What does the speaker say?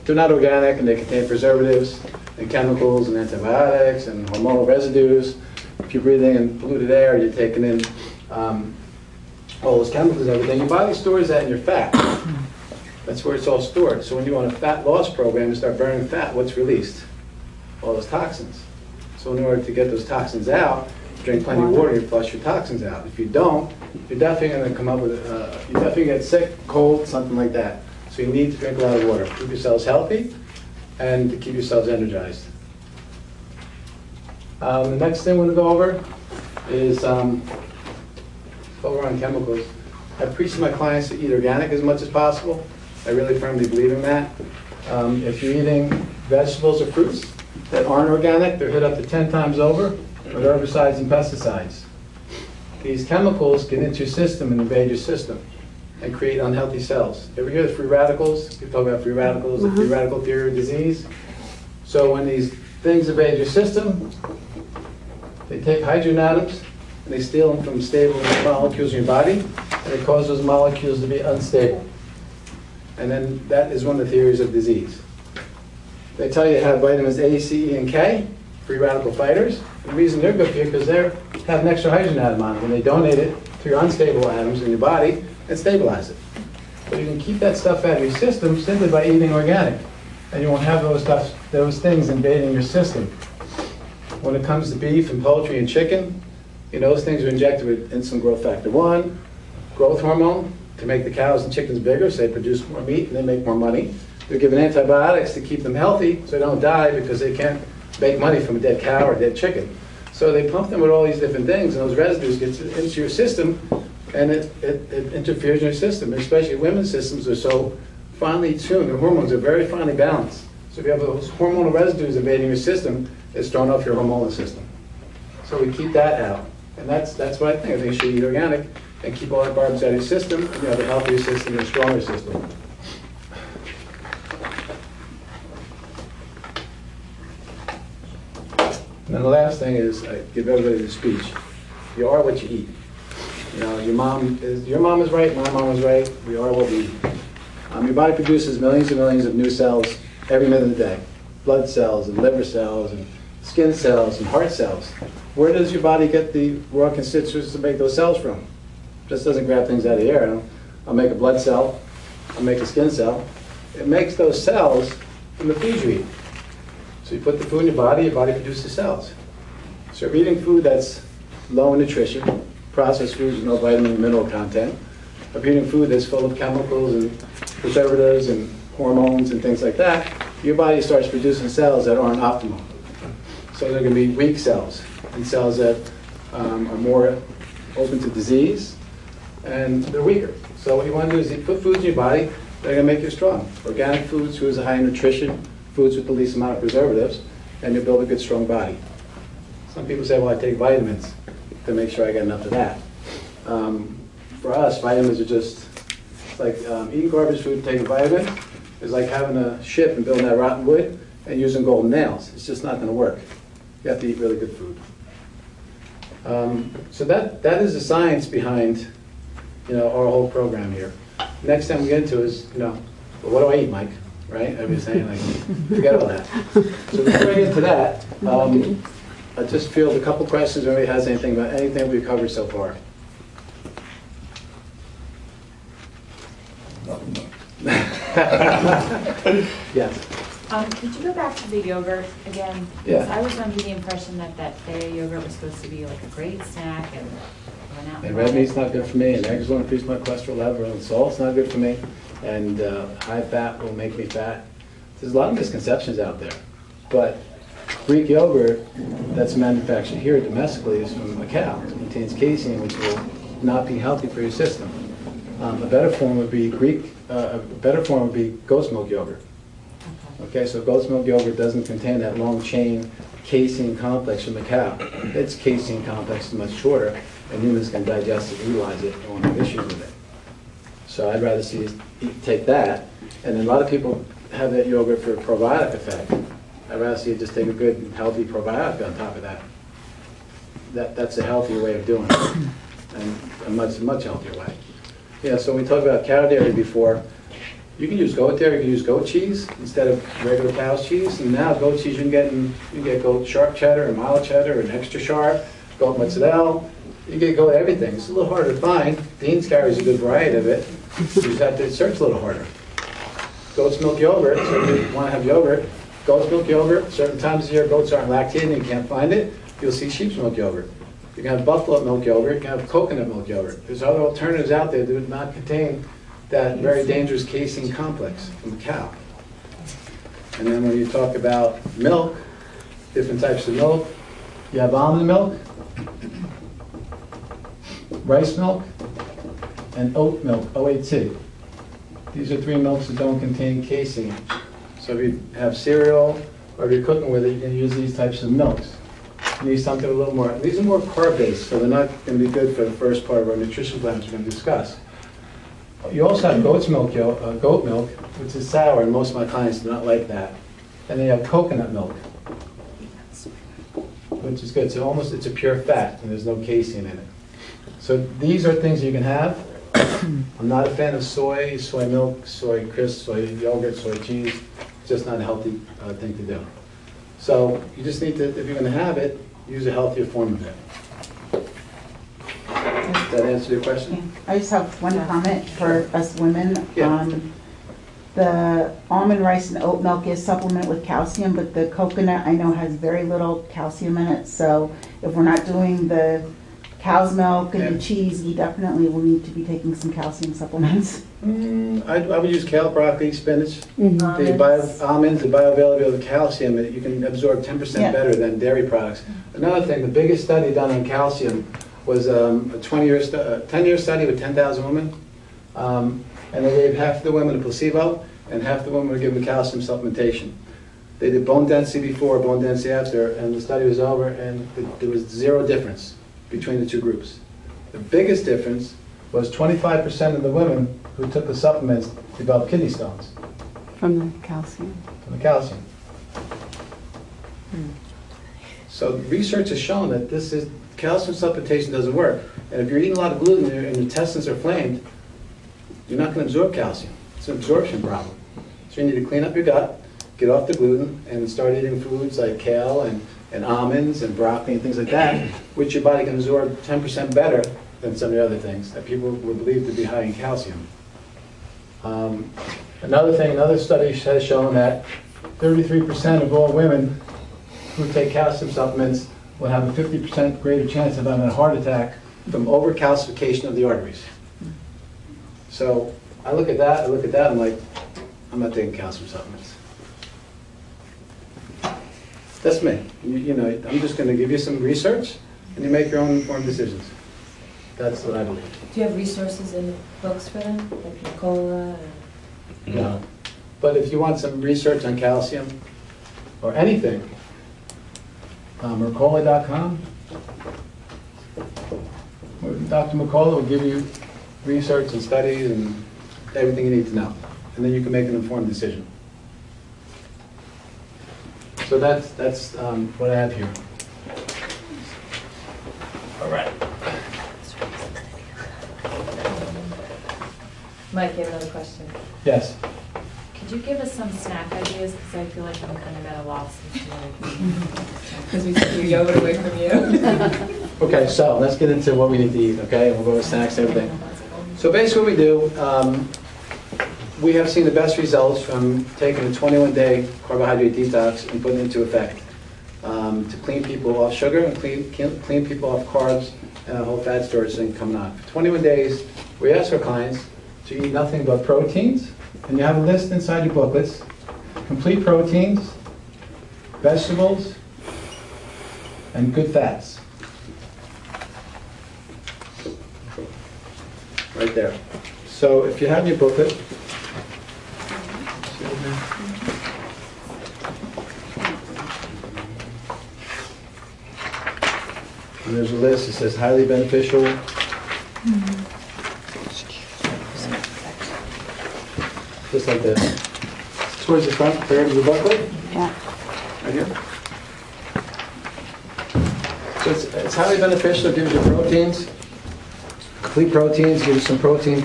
they're not organic, and they contain preservatives and chemicals and antibiotics and hormonal residues. If you're breathing in polluted air, you're taking in all those chemicals and everything. Your body stores that in your fat. That's where it's all stored. So when you want a fat loss program and start burning fat, what's released? All those toxins. So in order to get those toxins out, drink plenty of water, you flush your toxins out. If you don't, you're definitely going to come up with, you definitely get sick, cold, something like that. So you need to drink a lot of water. Keep yourselves healthy and to keep yourselves energized. The next thing we're going to go over is over on chemicals. I preach to my clients to eat organic as much as possible. I really firmly believe in that. If you're eating vegetables or fruits that aren't organic, they're hit up to 10 times over with herbicides and pesticides. These chemicals get into your system and invade your system and create unhealthy cells. You ever hear of free radicals? People talk about free radicals, the free radical theory of disease. So when these things invade your system, they take hydrogen atoms and they steal them from stable molecules in your body, and they cause those molecules to be unstable. And then that is one of the theories of disease. They tell you to have vitamins A, C, E, and K, free radical fighters. The reason they're good for you is they have an extra hydrogen atom on it, and they donate it to your unstable atoms in your body and stabilize it. But you can keep that stuff out of your system simply by eating organic, and you won't have those things invading your system. When it comes to beef and poultry and chicken, those things are injected with insulin growth factor 1, growth hormone, to make the cows and chickens bigger so they produce more meat and they make more money. They're given antibiotics to keep them healthy so they don't die because they can't make money from a dead cow or a dead chicken. So they pump them with all these different things, and those residues get into your system, and it interferes in your system. Especially women's systems are so finely tuned. Their hormones are very finely balanced. So if you have those hormonal residues invading your system, it's thrown off your hormonal system. So we keep that out. And that's what I think. I think you should eat organic and keep all the carbs out of your system, and you have a healthier system and a stronger system. And then the last thing is, I give everybody the speech. You are what you eat. Your mom is right, my mom is right. We are what we eat. Your body produces millions and millions of new cells every minute of the day. Blood cells and liver cells and skin cells and heart cells. Where does your body get the raw constituents to make those cells from? Just doesn't grab things out of the air. I'll make a blood cell, I'll make a skin cell. It makes those cells from the food you eat. So you put the food in your body produces cells. So if you're eating food that's low in nutrition, processed foods with no vitamin and mineral content, if you're eating food that's full of chemicals and preservatives and hormones and things like that, your body starts producing cells that aren't optimal. So they're going to be weak cells, and cells that are more open to disease, and they're weaker. So what you want to do is put foods in your body that are going to make you strong. Organic foods, foods with high nutrition, foods with the least amount of preservatives, and you build a good, strong body. Some people say, well, I take vitamins to make sure I get enough of that. For us, vitamins are just like eating garbage food and taking vitamins is like having a ship and building that rotten wood and using golden nails. It's just not going to work. You have to eat really good food. So that is the science behind our whole program here. Next time we get into is, well, what do I eat, Mike? Right? Everybody's saying, like, forget all that. So before I get into that, I just field a couple questions if anybody has anything about anything we've covered so far. Yes. Could you go back to the yogurt again? Yeah. I was under the impression that feta yogurt was supposed to be like a great snack, and went out And red meat's not good for me, and eggs will increase my cholesterol level, and salt's not good for me, and high fat will make me fat. There's a lot of misconceptions out there, but Greek yogurt that's manufactured here domestically is from a cow. It contains casein, which will not be healthy for your system. A better form would be goat's milk yogurt. Okay, so goat's milk yogurt doesn't contain that long chain casein complex from the cow. Its casein complex is much shorter, and humans can digest it, utilize it, and won't have issues with it. So I'd rather see you take that, and then a lot of people have that yogurt for a probiotic effect. I'd rather see you just take a good, healthy probiotic on top of that. That's a healthier way of doing it, and a much, much healthier way. Yeah, so we talked about cow dairy before. You can use goat there, you can use goat cheese instead of regular cow's cheese. And now goat cheese, you can get goat sharp cheddar, and mild cheddar, and extra sharp, goat mozzarella. You can go everything. It's a little harder to find. Dean's carries a good variety of it. You just have to search a little harder. Goat's milk yogurt, so if you want to have yogurt, goat's milk yogurt, certain times of the year goats aren't lactating and you can't find it, you'll see sheep's milk yogurt. You can have buffalo milk yogurt, you can have coconut milk yogurt. There's other alternatives out there that do not contain that very dangerous casein complex from the cow. And then when you talk about milk, different types of milk, you have almond milk, rice milk, and oat milk, OAT. These are 3 milks that don't contain casein. So if you have cereal, or if you're cooking with it, you can use these types of milks. You need something a little more, these are more carb-based, so they're not going to be good for the first part of our nutrition plan, which we're going to discuss. You also have goat milk, which is sour, and most of my clients do not like that. And then you have coconut milk, which is good. So almost it's a pure fat, and there's no casein in it. So these are things you can have. I'm not a fan of soy milk, soy crisp, soy yogurt, soy cheese. It's just not a healthy thing to do. So you just need to, if you're going to have it, use a healthier form of it. Does that answer your question? Yeah. I just have one comment for us women. Yeah. The almond rice and oat milk is supplement with calcium, but the coconut I know has very little calcium in it. So if we're not doing the cow's milk and the cheese, you definitely will need to be taking some calcium supplements. I would use kale, broccoli, spinach. The almonds, the bioavailability of calcium, you can absorb 10% better than dairy products. Another thing, the biggest study done on calcium was a 10-year study with 10,000 women. And they gave half the women a placebo, and half the women were given calcium supplementation. They did bone density before, bone density after, and the study was over, and there was 0 difference between the 2 groups. The biggest difference was 25% of the women who took the supplements developed kidney stones. From the calcium. From the calcium. So research has shown that calcium supplementation doesn't work. And if you're eating a lot of gluten and your intestines are inflamed, you're not going to absorb calcium. It's an absorption problem. So you need to clean up your gut, get off the gluten, and start eating foods like kale and almonds and broccoli and things like that, which your body can absorb 10% better than some of the other things that people would believe to be high in calcium. Another study has shown that 33% of all women who take calcium supplements will have a 50% greater chance of having a heart attack from overcalcification of the arteries. So I look at that, I'm like, I'm not taking calcium supplements. That's me. I'm just going to give you some research, and you make your own informed decisions. That's what I believe. Do you have resources in books for them, like Nicola? No. But if you want some research on calcium or anything, Mercola.com. Dr. McCullough will give you research and studies and everything you need to know. And then you can make an informed decision. So that's what I have here. All right. Mike, you have another question? Yes. Could you give us some snack ideas? Because I feel like I'm kind of at a loss. Because we took your yogurt away from you. Okay, so let's get into what we need to eat, okay? We'll go with snacks and everything. So basically what we do, we have seen the best results from taking a 21-day carbohydrate detox and putting it into effect to clean people off sugar and clean people off carbs and a whole fat storage thing coming on. For 21 days, we ask our clients to eat nothing but proteins, and you have a list inside your booklets, complete proteins, vegetables, and good fats. Right there. So if you have your booklet, and there's a list that says highly beneficial. Just like this. Towards the front, third of the booklet. Yeah. Right here. So it's highly beneficial. It gives you proteins, complete proteins, gives you some protein.